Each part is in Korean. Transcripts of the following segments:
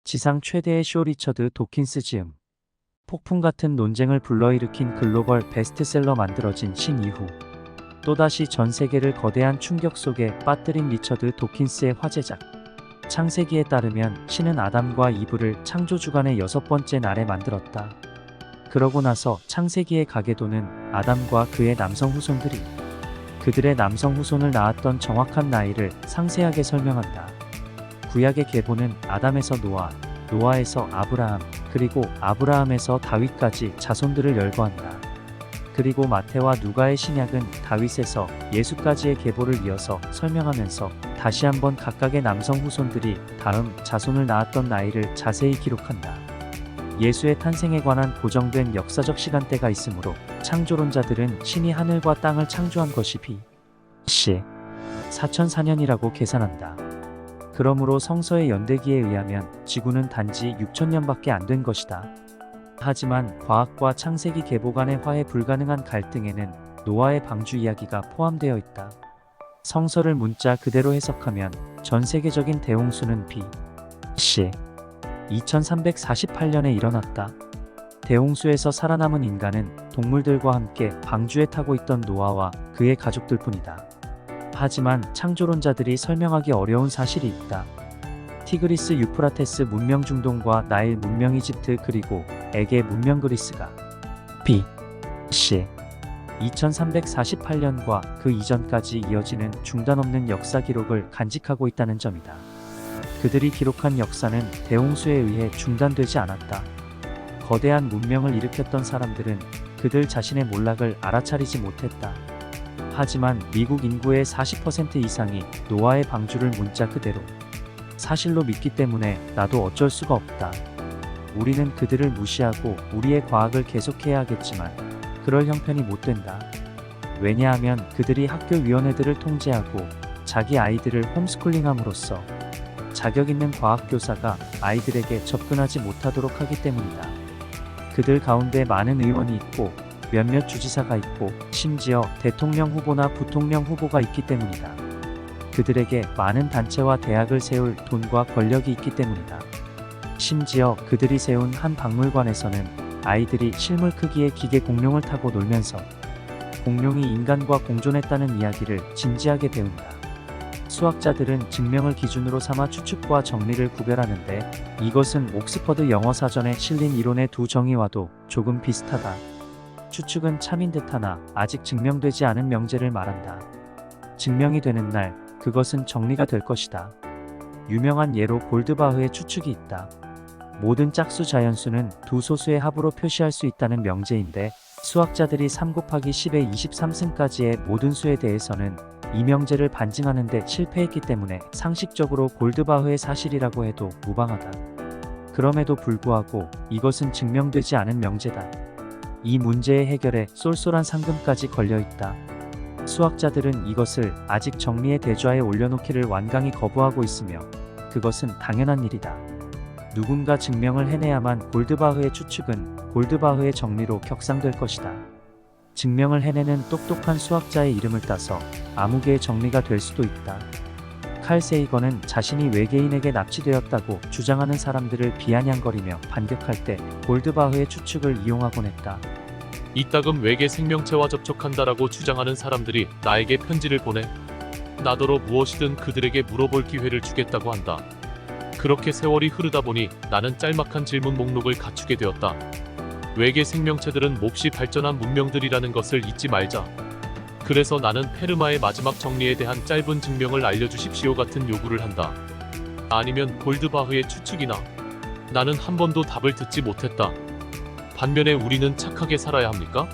지상 최대의 쇼 리처드 도킨스 지음. 폭풍 같은 논쟁을 불러일으킨 글로벌 베스트셀러 만들어진 신 이후 또다시 전 세계를 거대한 충격 속에 빠뜨린 리처드 도킨스의 화제작. 창세기에 따르면 신은 아담과 이브를 창조 주간의 6번째 날에 만들었다. 그러고 나서 창세기의 가계도는 아담과 그의 남성 후손들이 그들의 남성 후손을 낳았던 정확한 나이를 상세하게 설명한다. 구약의 계보는 아담에서 노아, 노아에서 아브라함, 그리고 아브라함에서 다윗까지 자손들을 열거한다. 그리고 마태와 누가의 신약은 다윗에서 예수까지의 계보를 이어서 설명하면서 다시 한번 각각의 남성 후손들이 다음 자손을 낳았던 나이를 자세히 기록한다. 예수의 탄생에 관한 고정된 역사적 시간대가 있으므로 창조론자들은 신이 하늘과 땅을 창조한 것이 BC 4004년이라고 계산한다. 그러므로 성서의 연대기에 의하면 지구는 단지 6000년밖에 안 된 것이다. 하지만 과학과 창세기 계보 간의 화해 불가능한 갈등에는 노아의 방주 이야기가 포함되어 있다. 성서를 문자 그대로 해석하면 전 세계적인 대홍수는 BC 2348년에 일어났다. 대홍수에서 살아남은 인간은 동물들과 함께 방주에 타고 있던 노아와 그의 가족들뿐이다. 하지만 창조론자들이 설명하기 어려운 사실이 있다. 티그리스 유프라테스 문명 중동과 나일 문명 이집트 그리고 에게 문명 그리스가 BC 2348년과 그 이전까지 이어지는 중단 없는 역사 기록을 간직하고 있다는 점이다. 그들이 기록한 역사는 대홍수에 의해 중단되지 않았다. 거대한 문명을 일으켰던 사람들은 그들 자신의 몰락을 알아차리지 못했다. 하지만 미국 인구의 40% 이상이 노아의 방주를 문자 그대로 사실로 믿기 때문에 나도 어쩔 수가 없다. 우리는 그들을 무시하고 우리의 과학을 계속해야 하겠지만 그럴 형편이 못 된다. 왜냐하면 그들이 학교위원회들을 통제하고 자기 아이들을 홈스쿨링함으로써 자격 있는 과학교사가 아이들에게 접근하지 못하도록 하기 때문이다. 그들 가운데 많은 의원이 있고 몇몇 주지사가 있고 심지어 대통령 후보나 부통령 후보가 있기 때문이다. 그들에게 많은 단체와 대학을 세울 돈과 권력이 있기 때문이다. 심지어 그들이 세운 한 박물관에서는 아이들이 실물 크기의 기계 공룡을 타고 놀면서 공룡이 인간과 공존했다는 이야기를 진지하게 배운다. 수학자들은 증명을 기준으로 삼아 추측과 정리를 구별하는데 이것은 옥스퍼드 영어 사전에 실린 이론의 두 정의와도 조금 비슷하다. 추측은 참인 듯하나 아직 증명되지 않은 명제를 말한다. 증명이 되는 날 그것은 정리가 될 것이다. 유명한 예로 골드바흐의 추측이 있다. 모든 짝수 자연수는 두 소수의 합으로 표시할 수 있다는 명제인데 수학자들이 3 곱하기 10의 23승까지의 모든 수에 대해서는 이 명제를 반증하는 데 실패했기 때문에 상식적으로 골드바흐의 사실이라고 해도 무방하다. 그럼에도 불구하고 이것은 증명되지 않은 명제다. 이 문제의 해결에 쏠쏠한 상금까지 걸려있다. 수학자들은 이것을 아직 정리의 대좌에 올려놓기를 완강히 거부하고 있으며 그것은 당연한 일이다. 누군가 증명을 해내야만 골드바흐의 추측은 골드바흐의 정리로 격상될 것이다. 증명을 해내는 똑똑한 수학자의 이름을 따서 아무개의 정리가 될 수도 있다. 칼 세이건은 자신이 외계인에게 납치되었다고 주장하는 사람들을 비아냥거리며 반격할 때 골드바흐의 추측을 이용하곤 했다. 이따금 외계 생명체와 접촉한다라고 주장하는 사람들이 나에게 편지를 보내 나더러 무엇이든 그들에게 물어볼 기회를 주겠다고 한다. 그렇게 세월이 흐르다 보니 나는 짤막한 질문 목록을 갖추게 되었다. 외계 생명체들은 몹시 발전한 문명들이라는 것을 잊지 말자. 그래서 나는 페르마의 마지막 정리에 대한 짧은 증명을 알려주십시오 같은 요구를 한다. 아니면 골드바흐의 추측이나. 나는 한 번도 답을 듣지 못했다. 반면에 우리는 착하게 살아야 합니까?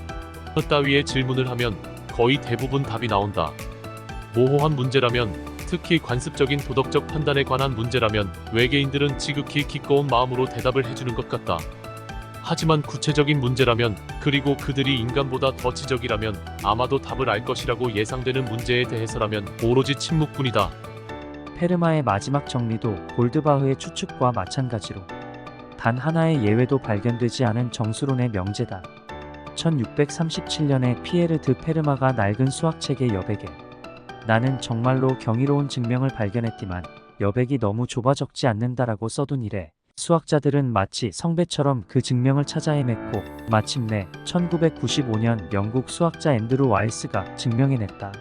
따위의 질문을 하면 거의 대부분 답이 나온다. 모호한 문제라면, 특히 관습적인 도덕적 판단에 관한 문제라면 외계인들은 지극히 기꺼운 마음으로 대답을 해주는 것 같다. 하지만 구체적인 문제라면, 그리고 그들이 인간보다 더 지적이라면 아마도 답을 알 것이라고 예상되는 문제에 대해서라면 오로지 침묵뿐이다. 페르마의 마지막 정리도 골드바흐의 추측과 마찬가지로 단 하나의 예외도 발견되지 않은 정수론의 명제다. 1637년에 피에르 드 페르마가 낡은 수학책의 여백에 나는 정말로 경이로운 증명을 발견했지만 여백이 너무 좁아 적지 않는다라고 써둔 이래 수학자들은 마치 성배처럼 그 증명을 찾아 헤맸고 마침내 1995년 영국 수학자 앤드루 와일스가 증명해냈다.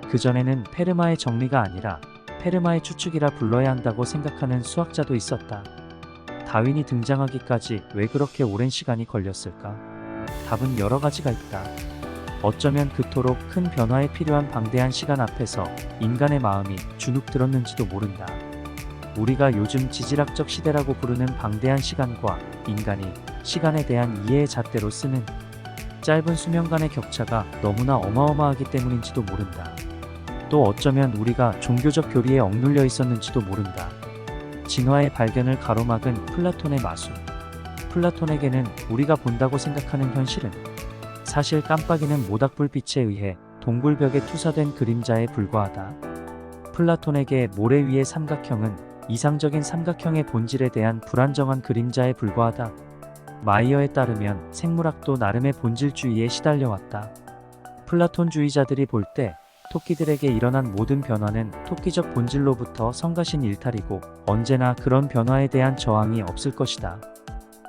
그전에는 페르마의 정리가 아니라 페르마의 추측이라 불러야 한다고 생각하는 수학자도 있었다. 다윈이 등장하기까지 왜 그렇게 오랜 시간이 걸렸을까? 답은 여러 가지가 있다. 어쩌면 그토록 큰 변화에 필요한 방대한 시간 앞에서 인간의 마음이 주눅들었는지도 모른다. 우리가 요즘 지질학적 시대라고 부르는 방대한 시간과 인간이 시간에 대한 이해의 잣대로 쓰는 짧은 수명간의 격차가 너무나 어마어마하기 때문인지도 모른다. 또 어쩌면 우리가 종교적 교리에 억눌려 있었는지도 모른다. 진화의 발견을 가로막은 플라톤의 마술. 플라톤에게는 우리가 본다고 생각하는 현실은 사실 깜빡이는 모닥불빛에 의해 동굴벽에 투사된 그림자에 불과하다. 플라톤에게 모래 위의 삼각형은 이상적인 삼각형의 본질에 대한 불안정한 그림자에 불과하다. 마이어에 따르면 생물학도 나름의 본질주의에 시달려왔다. 플라톤주의자들이 볼 때 토끼들에게 일어난 모든 변화는 토끼적 본질로부터 성가신 일탈이고 언제나 그런 변화에 대한 저항이 없을 것이다.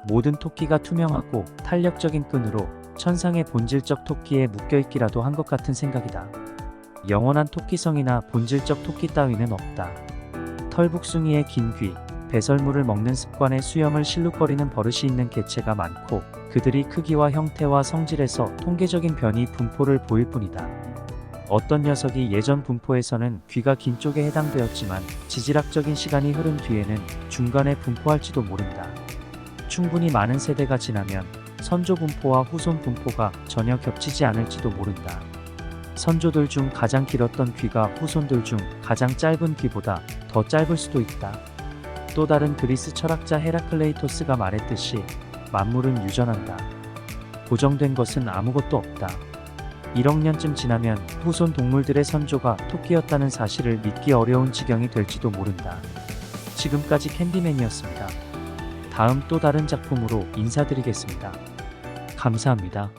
모든 토끼가 투명하고 탄력적인 끈으로 천상의 본질적 토끼에 묶여있기라도 한 것 같은 생각이다. 영원한 토끼성이나 본질적 토끼 따위는 없다. 털북숭이의 긴 귀, 배설물을 먹는 습관에 수염을 실룩거리는 버릇이 있는 개체가 많고 그들이 크기와 형태와 성질에서 통계적인 변이 분포를 보일 뿐이다. 어떤 녀석이 예전 분포에서는 귀가 긴 쪽에 해당되었지만 지질학적인 시간이 흐른 뒤에는 중간에 분포할지도 모른다. 충분히 많은 세대가 지나면 선조 분포와 후손 분포가 전혀 겹치지 않을지도 모른다. 선조들 중 가장 길었던 귀가 후손들 중 가장 짧은 귀보다 더 짧을 수도 있다. 또 다른 그리스 철학자 헤라클레이토스가 말했듯이 만물은 유전한다. 고정된 것은 아무것도 없다. 1억 년쯤 지나면 후손 동물들의 선조가 토끼였다는 사실을 믿기 어려운 지경이 될지도 모른다. 지금까지 캔디맨이었습니다. 다음 또 다른 작품으로 인사드리겠습니다. 감사합니다.